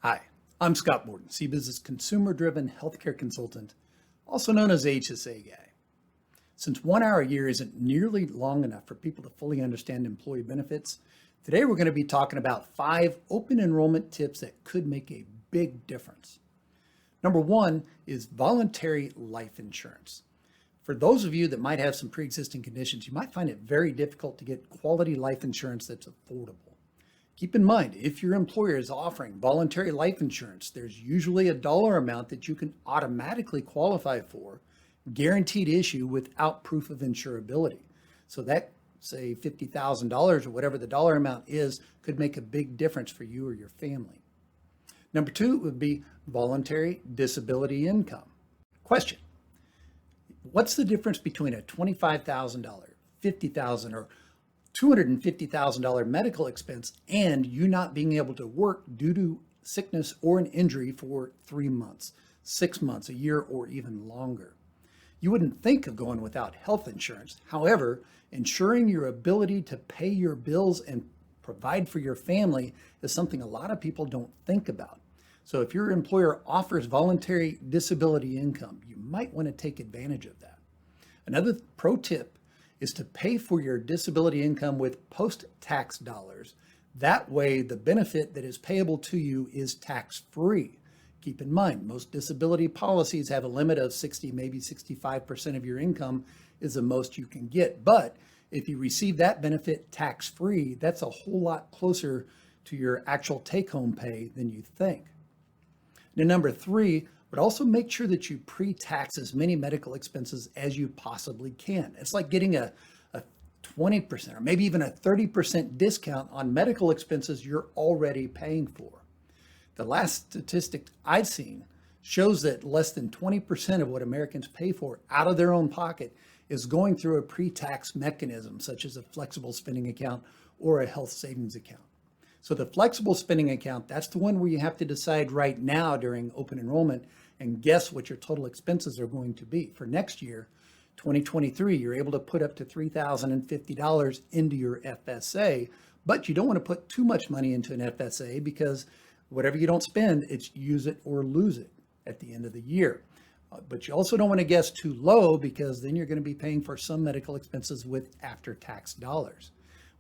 Hi, I'm Scott Borden, CBiz's consumer-driven healthcare consultant, also known as HSA guy. Since 1 hour a year isn't nearly long enough for people to fully understand employee benefits, today we're going to be talking about 5 open enrollment tips that could make a big difference. Number 1 is voluntary life insurance. For those of you that might have some pre-existing conditions, you might find it very difficult to get quality life insurance that's affordable. Keep in mind, if your employer is offering voluntary life insurance, there's usually a dollar amount that you can automatically qualify for, guaranteed issue without proof of insurability. So that, say $50,000 or whatever the dollar amount is, could make a big difference for you or your family. Number 2 would be voluntary disability income. Question: what's the difference between a $25,000, $50,000, or $250,000 medical expense and you not being able to work due to sickness or an injury for 3 months, 6 months, a year, or even longer? You wouldn't think of going without health insurance. However, ensuring your ability to pay your bills and provide for your family is something a lot of people don't think about. So if your employer offers voluntary disability income, you might want to take advantage of that. Another pro tip is to pay for your disability income with post-tax dollars. That way, the benefit that is payable to you is tax-free. Keep in mind, most disability policies have a limit of 60, maybe 65% of your income is the most you can get. But if you receive that benefit tax-free, that's a whole lot closer to your actual take-home pay than you think. Now, number 3, but also make sure that you pre-tax as many medical expenses as you possibly can. It's like getting a 20% or maybe even a 30% discount on medical expenses you're already paying for. The last statistic I've seen shows that less than 20% of what Americans pay for out of their own pocket is going through a pre-tax mechanism, such as a flexible spending account or a health savings account. So the flexible spending account, that's the one where you have to decide right now during open enrollment and guess what your total expenses are going to be. For next year, 2023, you're able to put up to $3,050 into your FSA, but you don't want to put too much money into an FSA because whatever you don't spend, it's use it or lose it at the end of the year. But you also don't want to guess too low because then you're going to be paying for some medical expenses with after-tax dollars,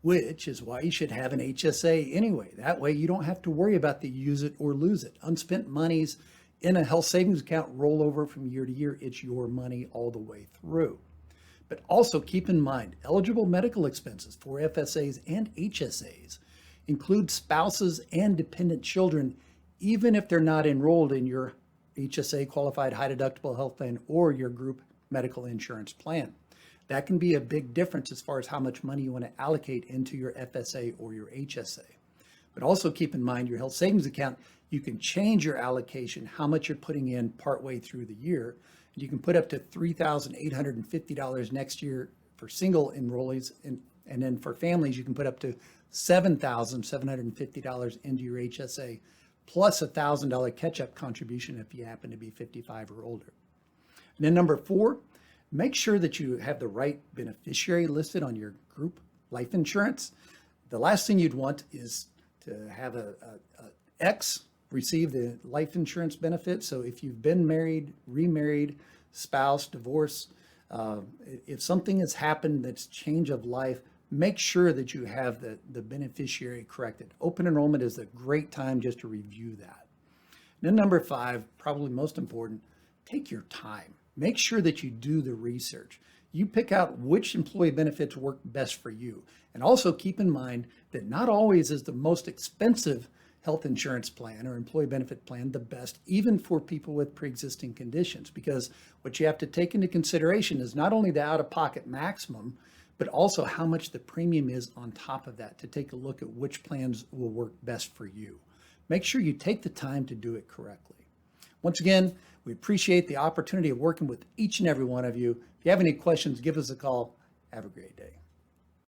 which is why you should have an HSA anyway. That way you don't have to worry about the use it or lose it. Unspent monies in a health savings account roll over from year to year. It's your money all the way through. But also keep in mind, eligible medical expenses for FSAs and HSAs include spouses and dependent children, even if they're not enrolled in your HSA qualified high deductible health plan or your group medical insurance plan. That can be a big difference as far as how much money you want to allocate into your FSA or your HSA. But also keep in mind your health savings account, you can change your allocation, how much you're putting in partway through the year. You can put up to $3,850 next year for single enrollees, and then for families, you can put up to $7,750 into your HSA, plus a $1,000 catch-up contribution if you happen to be 55 or older. And then number 4, make sure that you have the right beneficiary listed on your group life insurance. The last thing you'd want is to have a ex receive the life insurance benefit. So if you've been married, remarried, spouse, divorce, if something has happened that's change of life, make sure that you have the beneficiary corrected. Open enrollment is a great time just to review that. And then number 5, probably most important, take your time. Make sure that you do the research. You pick out which employee benefits work best for you. And also keep in mind that not always is the most expensive health insurance plan or employee benefit plan the best, even for people with pre-existing conditions, because what you have to take into consideration is not only the out-of-pocket maximum, but also how much the premium is on top of that to take a look at which plans will work best for you. Make sure you take the time to do it correctly. Once again, we appreciate the opportunity of working with each and every one of you. If you have any questions, give us a call. Have a great day.